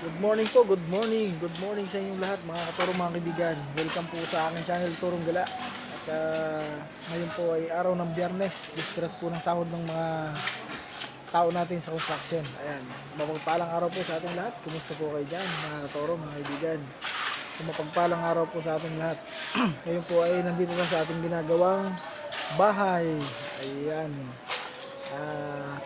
Good morning po, good morning. Good morning sa inyong lahat mga katurong mga kaibigan. Welcome po sa aking channel Turong Gala. At ngayon po ay araw ng Biyernes. Disperas po ng sahod ng mga tao natin sa construction. Ayan, mapagpalang araw po sa ating lahat. Kumusta po kayo dyan mga katurong mga kaibigan? Sa mapagpalang araw po sa ating lahat. Ngayon po ay nandito na sa ating ginagawang bahay. Ayan.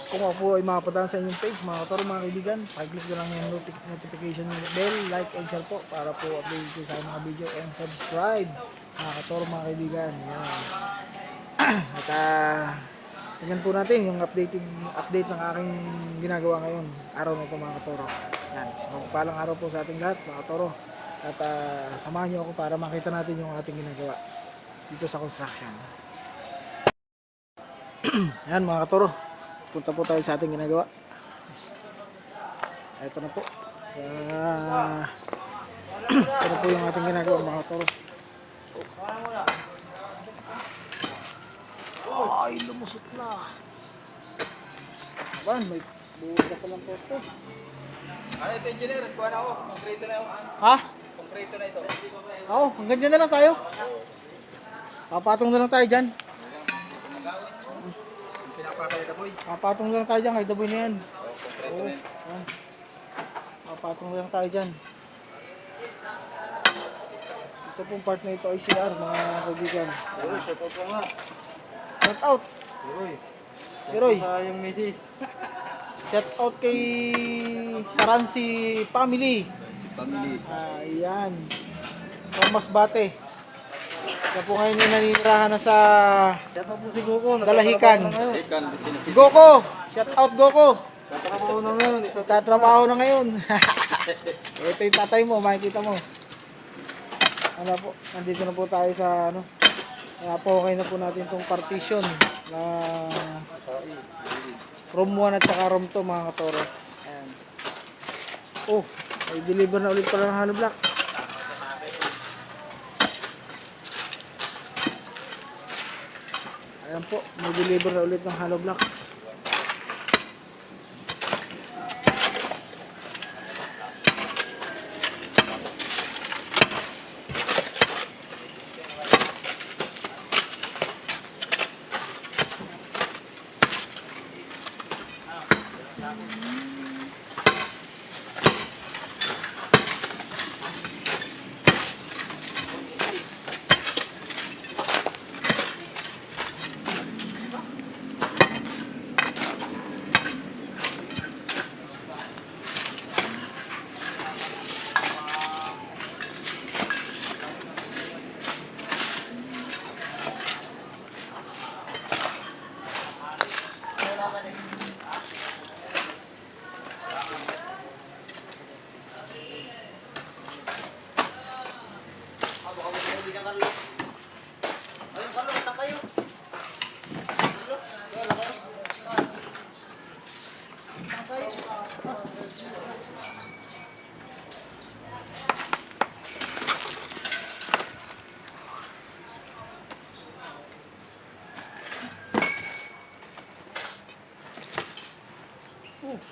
Kung ako po ay makapadaan sa inyong page mga katoro mga kaibigan, pag-click nyo lang yung notification bell, like and share po para po update kayo sa mga video and subscribe mga katoro mga kaibigan. Yan. At tingnan po natin yung update ng aking ginagawa ngayon araw na ito mga katoro. Yan. Magpalang araw po sa ating lahat mga katoro. At samahan nyo ako para makita natin yung ating ginagawa dito sa construction. Yan mga katoro, punta po tayo sa ating ginagawa. Ito na po. Ito na po yung ating ginagawa mga katoro. Ay, lumusot na. Ayan, may buhos na palang posto. Ano ito, engineer? Kuha na ako. Konkreto na ako. Ha? Konkreto na ito. Oo, hanggang dyan na lang tayo. Papatong na lang tayo dyan. Pinapakaya na boy. Papatong na lang tayo dyan, kay Daboy na yan. Konkreto Oo, na yun. yan. Papatong na lang tayo dyan. Ito pong part na ito ay CR mga kaibigan. Uy, shout out nga. Shout out! Uy. Heroy! Sa yung misis. Shout out kay Saransi family. Si family. Ayan. From Masbate. Kaya po ngayon yung naninirahan na sa Shout out po si Goku. Dalahican. Dalahican. Goko! Shout out Goko! Tatrabaho na ngayon. Tatrabaho na ngayon. Ito yung tatay mo, makikita mo. Ano po, nandito na po tayo sa ano. Kaya po okay na po natin itong partition na room 1 at saka room 2 mga katoro. Ayan. Oh, ay deliver na ulit pala ng hollow block. Ayan po, may deliver na ulit ng hollow block.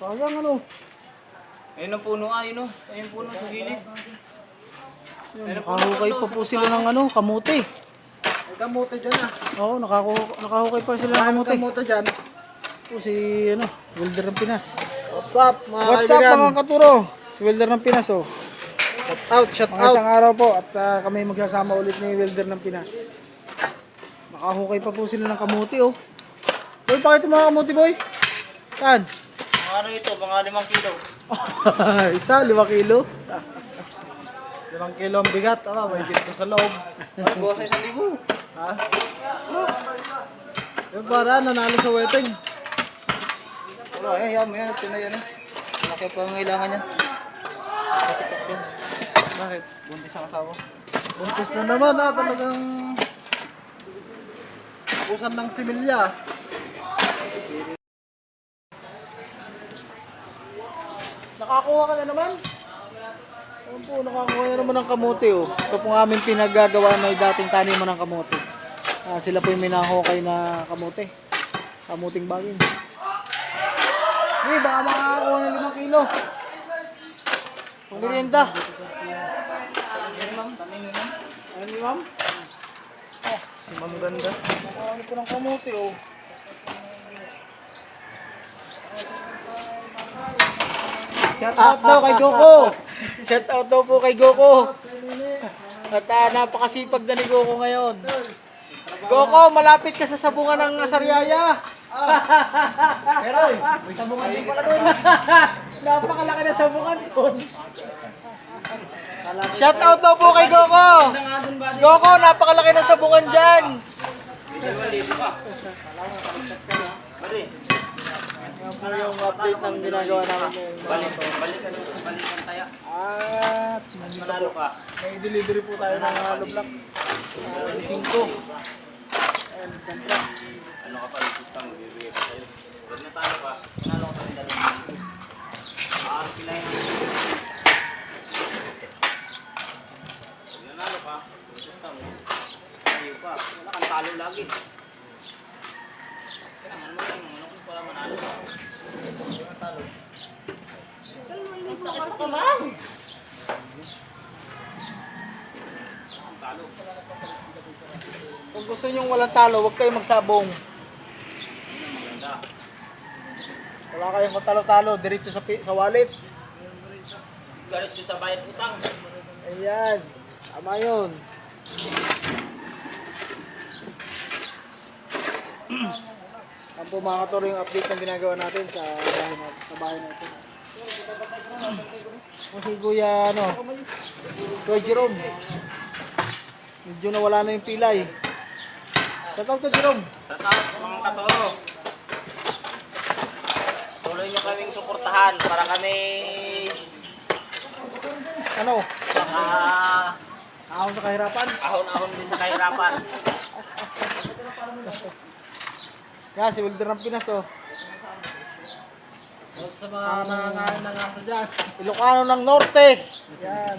Sayang ano. Ayun ang puno. Ayun o. Ayun puno sa gilid. Nakahukay pa po sila ng ano, kamote. May kamote dyan ah. Oo, nakahukay pa sila ng kamote. Kamote dyan. Po si ano, Welder ng Pinas. What's up mga What's up mga katuro? Si Welder ng Pinas oh. Shout out, shout Mga isang araw po at kami magsasama ulit ni Welder ng Pinas. Nakahukay pa po sila ng kamote oh. Boy, bakit yung mga kamote boy? Saan? Ano ito? Mga 5 kilo. Isa, 5 kilo. 5 kilo ang bigat. May dito sa loob. Ay, bukas ay 1,000. Ha? Yung para, nanalo sa wedding. Pero ay, yan mo yan. Ito na yan. Malaki pa ang kailangan niya. Patipak yan. Bakit? Buntis ang asawa. Buntis na naman ha. Talagang abusan ng similya. Nakakuha ka na naman? Ayun po, nakakuha na naman ng kamote oh. Ito po ang aming pinaggagawa na dating taniman ng kamote. Sila po yung minahukay na kamote. Kamuting bagin. Hey, baka makakakuha ng 5 kilo. Merienda. Ma'am, tanin nyo ma'am. Ano ni ma'am? Si Ma'am Ganda. Ano po ng kamuti oh. Shout out daw kay Goko. Shout out daw po kay Goko. At napakasipag na ni Goko ngayon. Goko, malapit ka sa sabungan ng Sariaya. Pero, may sabungan din pala doon. Napakalaki na sabungan doon. Shout out daw po kay Goko. Goko, napakalaki na sabungan dyan. Yan po yung update ng ginagawa namin ngayon. Balikan tayo. At Manalo ka. may delivery po tayo ng lublak. Lisingko. Ayan, isang truck. Ano ka pa, isang bibigay pa sa'yo. Pag natalo ka, manalo ka pa rin dalawang. Pilay na. Pag nanalo ka, gusto mo. Ayaw pa. Wala kang talo lagi. Kailangan mo lang, ano kung pala manalo ka. Hindi ka talo. Ang sakit sa kamay. Ang talo. Kung gusto nyo walang talo, huwag kayong magsabong. Yun ang maganda. Wala kayong matalo-talo, diretso sa wallet. Galit ko sa bayad utang. Ayan, tama yun. Yan po mga katoro yung update ng ginagawa natin sa bahay natin. Kung si Kuya, Kuya Jerome. Medyo nawala na yung pilay. Shoutout to Jerome. Sa taas mga katoro. Tuloy nyo kaming suportahan para kami Ano? baka Ahon sa kahirapan. ahon-ahon din sa kahirapan. Yan, si Wilder ng Pinas, oh. Sa mga nangangain ng aso dyan. Ilocano ng Norte. Yan.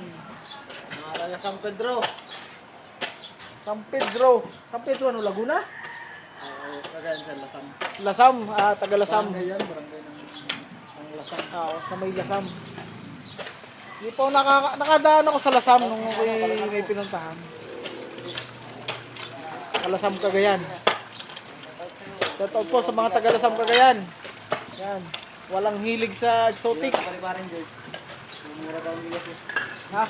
Mga taga San Pedro. San Pedro. San Pedro, ano, Laguna? Kagayan sa Lasam. Lasam, taga Lasam. Yan, barangay ng Lasam. Oo, sa may Lasam. Hindi po nakadaan ako sa Lasam nung may pinuntahan. Sa Lasam, Cagayan. Shoutout po sa mga taga Lasam, Cagayan. Yan. Walang hilig sa exotic. Pari-parin dyan. Mura daw ang bigas eh. Ha?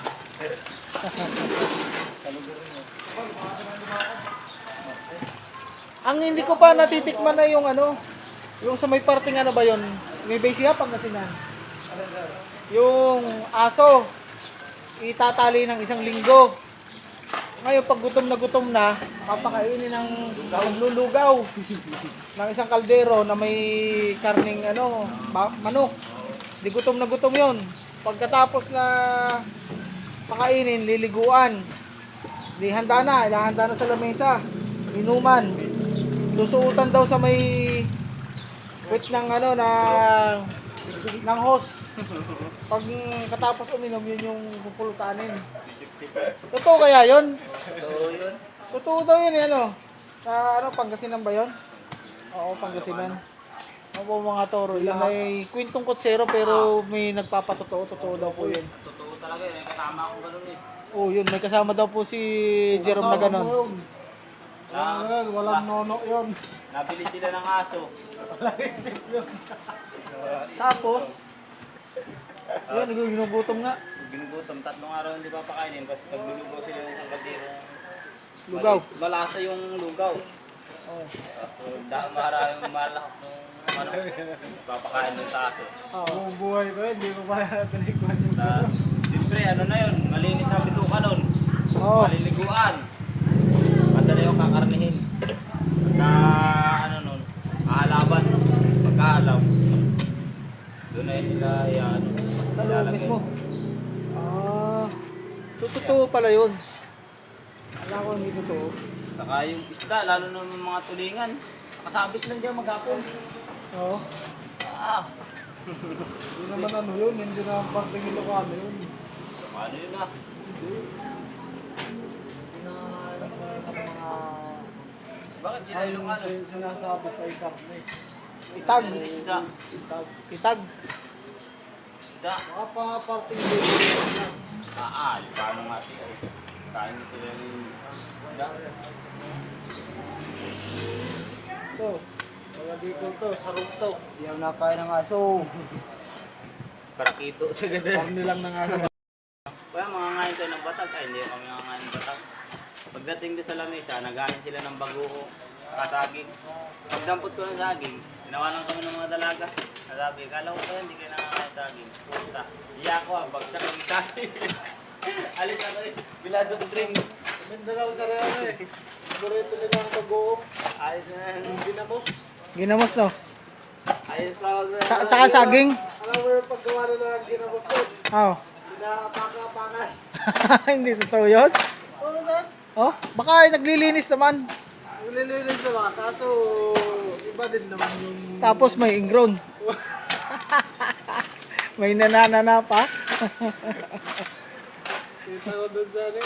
Ang hindi ko pa natitikman na yung yung sa may parting ano ba yon? May Baysiya Pangasinan. Yung aso, itatali ng isang linggo. Ngayon, pag gutom na, papakainin ng lulugaw ng isang kaldero na may karning manok. Di gutom na gutom yon. Pagkatapos na pakainin, liliguan. Di handa na sa lamesa. Inuman. Susuutan daw sa may wait ng ng hose. Pag katapos uminom, yun yung pupulutanin. Totoo kaya yun? Totoo yun. Totoo daw yun sa Pangasinan ba yun? Oo, Pangasinan. Opo mga toro, yung may kwentong kutsero pero may nagpapatotoo, totoo daw po yun. Totoo talaga yun. May kasama akong ganun eh. Oh, yun, may kasama daw po si Jerome na ganon. Walang nono yun. Nabili sila ng aso. Tapos, yun, ginugutom nga. Ginugutom, 3 araw hindi papakainin. Kasi pag binugaw sila yung isang kaldero. Lugaw. Malasa yung lugaw. Oh. Maraming malak nung papakain ng aso. Oo. Buhay ko, hindi ko pa natinikuan yung Siyempre, na yun, malinis na bituka nun. Oo. Maliliguan. Madali yung kakarnihin. Pagka, nun, kahalaban. Pagkahalaw. Doon na yun nila, Talo mismo. So totoo pala yun. Alam ko hindi totoo. Saka yung isda, lalo na yung mga tulingan. Nakasabit lang dyan maghapon. Oo. Hindi naman yun, hindi naman parting Ilocano yun. Paano yun ah? Bakit sila yung ano? Sinasabi pa yung karne. Itag. Isda. Itag. isda. Mga parting dito. Paano nga sila? Kain nito yung isda. Ito. Wala dito to. Sarap to. Di ako nakain ng aso. Karakito sa ganda. Karne lang ng aso. Kaya mga ngayon tayo ng batak. Ay, hindi kami mga ngayon ng batak. Pagdating doon sa lamesa, nagain sila ng bagoong kasaging. Pagdampot ko ng saging, ginawa lang kami ng mga dalaga. Sabi, kala ko ba hindi kayo nakakain saging? Puta. Iya ko bagsak ng saging. Alis ako eh. Bila sa drink. Mindanao sa Real eh. Paborito nila ang bagoong. Ayos na yan. Ginamos. Ginamos no. Ayos tawag na. Tsaka saging. Alam mo yung paggawa nila ng ginamos doon? Oh. Pinapaka-pakan. Hindi totoo yun? Oo na. Oh, baka ay naglilinis naman. Nililinis naman. Kaso iba din naman yung... Tapos may ingrown. May nananana pa. Kita ko doon sa ano.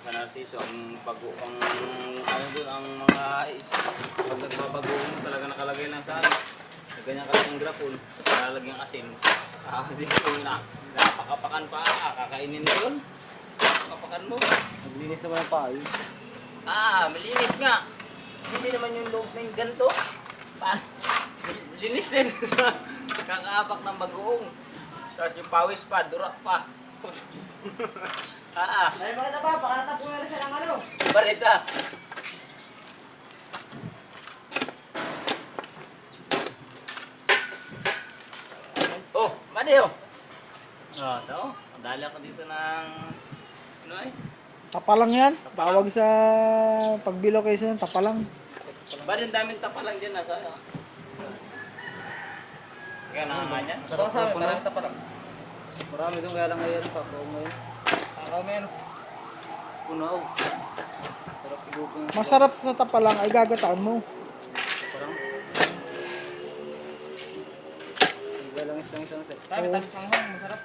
Sa Narciso, ang ano doon, ang mga pag nagbabagoong talaga nakalagay lang sa ano. Ganyan kalaking grapon, lalagyan asin. Dito na, napakapakan pa, kakainin mo yun. Napakapakan mo. Naglinis naman ang paay. Malinis nga. Hindi naman yung loob na yung ganito. Linis din sa kakaapak ng bagoong. Tapos yung pawis pa, durak pa. Dahil maganda ba? Baka natapunan na siya ng ano. Barita. Oh, Maneo. Ito. Madali ako dito ng ano eh. Tapalang yan. Tawag sa pagbilo kayo sa tapalang. Ba din daming tapalang dyan nasa. Kaya nanganganyan. Sarap sa amin, marami pa lang. Marami doon kaya lang ngayon. Pakaw ngayon. Punaw. Sarap igupin. Masarap sa tapalang ay gagataan mo. Parang. Iba lang isang set. Tamis lang masarap.